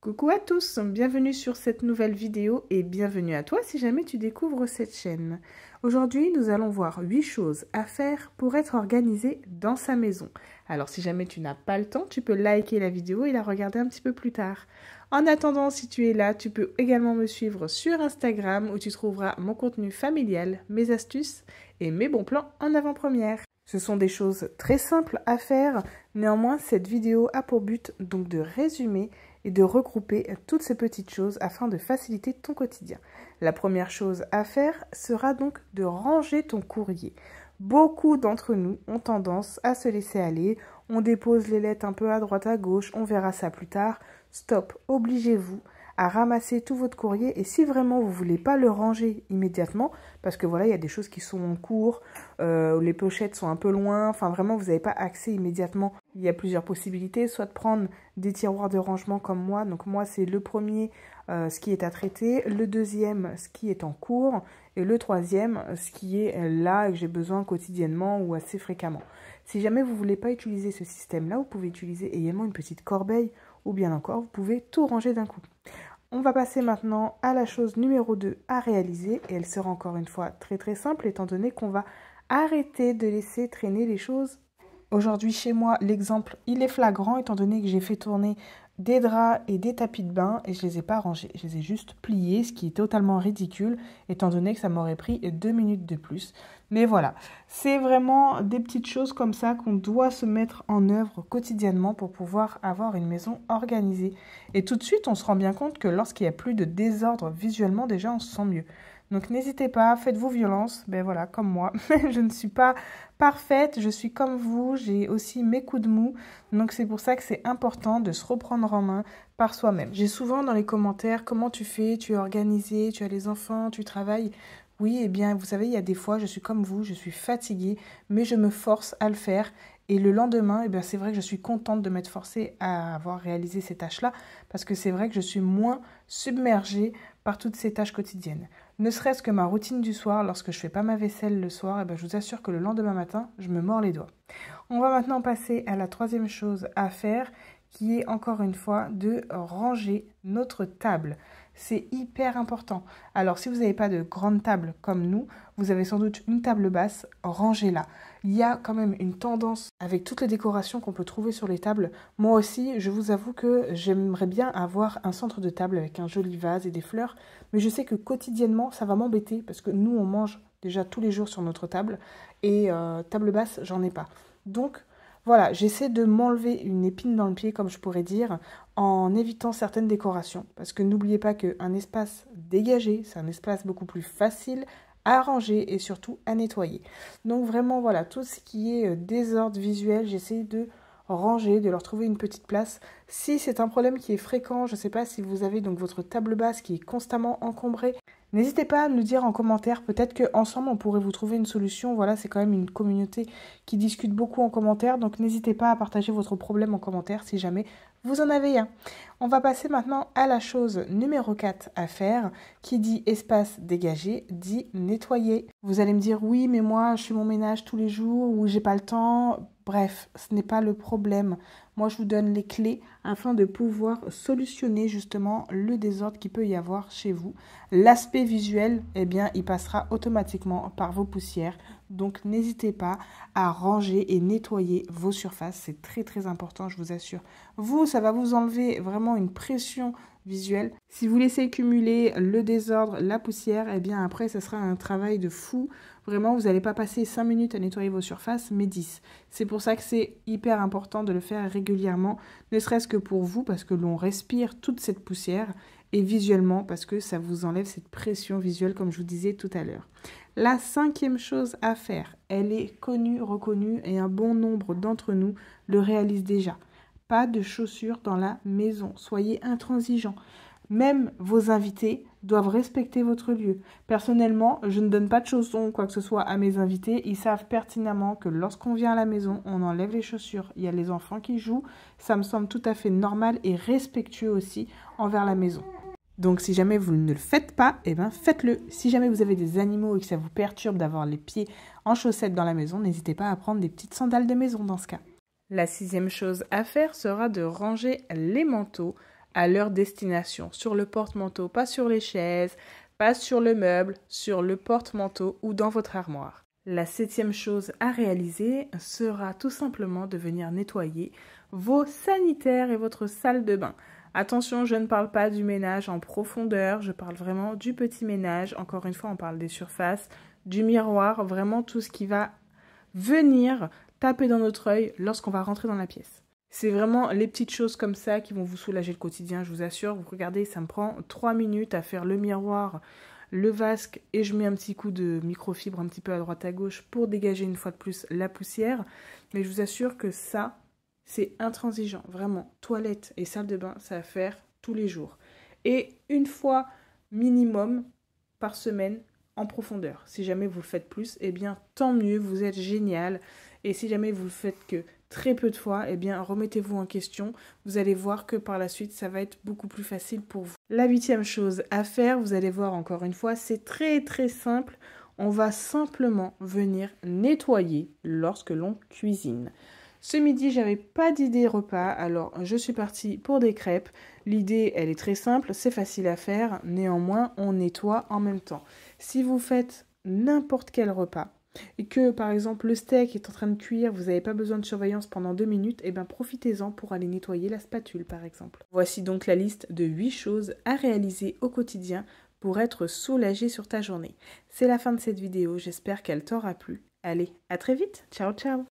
Coucou à tous, bienvenue sur cette nouvelle vidéo et bienvenue à toi si jamais tu découvres cette chaîne. Aujourd'hui, nous allons voir 8 choses à faire pour être organisé dans sa maison. Alors si jamais tu n'as pas le temps, tu peux liker la vidéo et la regarder un petit peu plus tard. En attendant, si tu es là, tu peux également me suivre sur Instagram où tu trouveras mon contenu familial, mes astuces et mes bons plans en avant-première. Ce sont des choses très simples à faire, néanmoins cette vidéo a pour but donc de résumer et de regrouper toutes ces petites choses afin de faciliter ton quotidien. La première chose à faire sera donc de ranger ton courrier. Beaucoup d'entre nous ont tendance à se laisser aller, on dépose les lettres un peu à droite à gauche, on verra ça plus tard. Stop, obligez-vous à ramasser tout votre courrier et si vraiment vous ne voulez pas le ranger immédiatement, parce que voilà, il y a des choses qui sont en cours, les pochettes sont un peu loin, enfin vraiment vous n'avez pas accès immédiatement. Il y a plusieurs possibilités, soit de prendre des tiroirs de rangement comme moi, donc moi c'est le premier, ce qui est à traiter, le deuxième, ce qui est en cours, et le troisième, ce qui est là et que j'ai besoin quotidiennement ou assez fréquemment. Si jamais vous ne voulez pas utiliser ce système-là, vous pouvez utiliser également une petite corbeille ou bien encore, vous pouvez tout ranger d'un coup. On va passer maintenant à la chose numéro 2 à réaliser et elle sera encore une fois très simple étant donné qu'on va arrêter de laisser traîner les choses. Aujourd'hui chez moi, l'exemple il est flagrant étant donné que j'ai fait tourner des draps et des tapis de bain et je ne les ai pas rangés. Je les ai juste pliés, ce qui est totalement ridicule étant donné que ça m'aurait pris 2 minutes de plus. Mais voilà, c'est vraiment des petites choses comme ça qu'on doit se mettre en œuvre quotidiennement pour pouvoir avoir une maison organisée. Et tout de suite, on se rend bien compte que lorsqu'il n'y a plus de désordre visuellement, déjà on se sent mieux. Donc n'hésitez pas, faites-vous violence, ben voilà, comme moi. Je ne suis pas parfaite, je suis comme vous, j'ai aussi mes coups de mou. Donc c'est pour ça que c'est important de se reprendre en main par soi-même. J'ai souvent dans les commentaires, comment tu fais, tu es organisée, tu as les enfants, tu travailles. Oui, eh bien, vous savez, il y a des fois, je suis comme vous, je suis fatiguée, mais je me force à le faire. Et le lendemain, eh bien, c'est vrai que je suis contente de m'être forcée à avoir réalisé ces tâches-là, parce que c'est vrai que je suis moins submergée par toutes ces tâches quotidiennes. Ne serait-ce que ma routine du soir, lorsque je ne fais pas ma vaisselle le soir, eh bien, je vous assure que le lendemain matin, je me mords les doigts. On va maintenant passer à la troisième chose à faire, qui est encore une fois de ranger notre table. C'est hyper important. Alors, si vous n'avez pas de grande table comme nous, vous avez sans doute une table basse, rangez-la. Il y a quand même une tendance avec toutes les décorations qu'on peut trouver sur les tables. Moi aussi, je vous avoue que j'aimerais bien avoir un centre de table avec un joli vase et des fleurs, mais je sais que quotidiennement, ça va m'embêter parce que nous, on mange déjà tous les jours sur notre table et table basse, j'en ai pas. Donc, voilà, j'essaie de m'enlever une épine dans le pied, comme je pourrais dire, en évitant certaines décorations. Parce que n'oubliez pas qu'un espace dégagé, c'est un espace beaucoup plus facile à ranger et surtout à nettoyer. Donc vraiment, voilà, tout ce qui est désordre visuel, j'essaie de ranger, de leur trouver une petite place. Si c'est un problème qui est fréquent, je ne sais pas si vous avez donc votre table basse qui est constamment encombrée, n'hésitez pas à nous dire en commentaire, peut-être qu'ensemble on pourrait vous trouver une solution. Voilà, c'est quand même une communauté qui discute beaucoup en commentaire, donc n'hésitez pas à partager votre problème en commentaire si jamais vous en avez un. On va passer maintenant à la chose numéro 4 à faire, qui dit espace dégagé, dit nettoyer. Vous allez me dire, oui, mais moi je fais mon ménage tous les jours ou j'ai pas le temps. Bref, ce n'est pas le problème. Moi, je vous donne les clés afin de pouvoir solutionner justement le désordre qui peut y avoir chez vous. L'aspect visuel, eh bien, il passera automatiquement par vos poussières. Donc, n'hésitez pas à ranger et nettoyer vos surfaces. C'est très important, je vous assure. Vous, ça va vous enlever vraiment une pression visuelle. Si vous laissez cumuler le désordre, la poussière, eh bien après, ce sera un travail de fou. Vraiment, vous n'allez pas passer 5 minutes à nettoyer vos surfaces, mais 10. C'est pour ça que c'est hyper important de le faire régulièrement, ne serait-ce que pour vous, parce que l'on respire toute cette poussière, et visuellement, parce que ça vous enlève cette pression visuelle, comme je vous disais tout à l'heure. La 5e chose à faire, elle est connue, reconnue, et un bon nombre d'entre nous le réalisent déjà. Pas de chaussures dans la maison, soyez intransigeants. Même vos invités doivent respecter votre lieu. Personnellement, je ne donne pas de chaussons ou quoi que ce soit à mes invités. Ils savent pertinemment que lorsqu'on vient à la maison, on enlève les chaussures. Il y a les enfants qui jouent. Ça me semble tout à fait normal et respectueux aussi envers la maison. Donc si jamais vous ne le faites pas, eh ben faites-le. Si jamais vous avez des animaux et que ça vous perturbe d'avoir les pieds en chaussettes dans la maison, n'hésitez pas à prendre des petites sandales de maison dans ce cas. La 6e chose à faire sera de ranger les manteaux à leur destination, sur le porte-manteau, pas sur les chaises, pas sur le meuble, sur le porte-manteau ou dans votre armoire. La 7e chose à réaliser sera tout simplement de venir nettoyer vos sanitaires et votre salle de bain. Attention, je ne parle pas du ménage en profondeur, je parle vraiment du petit ménage. Encore une fois, on parle des surfaces, du miroir, vraiment tout ce qui va venir taper dans notre œil lorsqu'on va rentrer dans la pièce. C'est vraiment les petites choses comme ça qui vont vous soulager le quotidien, je vous assure. Vous regardez, ça me prend 3 minutes à faire le miroir, le vasque et je mets un petit coup de microfibre un petit peu à droite à gauche pour dégager une fois de plus la poussière. Mais je vous assure que ça, c'est intransigeant. Vraiment, toilette et salle de bain, ça à faire tous les jours. Et une fois minimum par semaine en profondeur. Si jamais vous le faites plus, eh bien tant mieux, vous êtes génial. Et si jamais vous le faites que très peu de fois, eh bien remettez-vous en question. Vous allez voir que par la suite, ça va être beaucoup plus facile pour vous. La 8e chose à faire, vous allez voir encore une fois, c'est très simple. On va simplement venir nettoyer lorsque l'on cuisine. Ce midi, j'avais pas d'idée repas, alors je suis partie pour des crêpes. L'idée, elle est très simple, c'est facile à faire, néanmoins, on nettoie en même temps. Si vous faites n'importe quel repas, et que par exemple le steak est en train de cuire, vous n'avez pas besoin de surveillance pendant 2 minutes, et bien profitez-en pour aller nettoyer la spatule par exemple. Voici donc la liste de 8 choses à réaliser au quotidien pour être soulagé sur ta journée. C'est la fin de cette vidéo, j'espère qu'elle t'aura plu. Allez, à très vite, ciao ciao.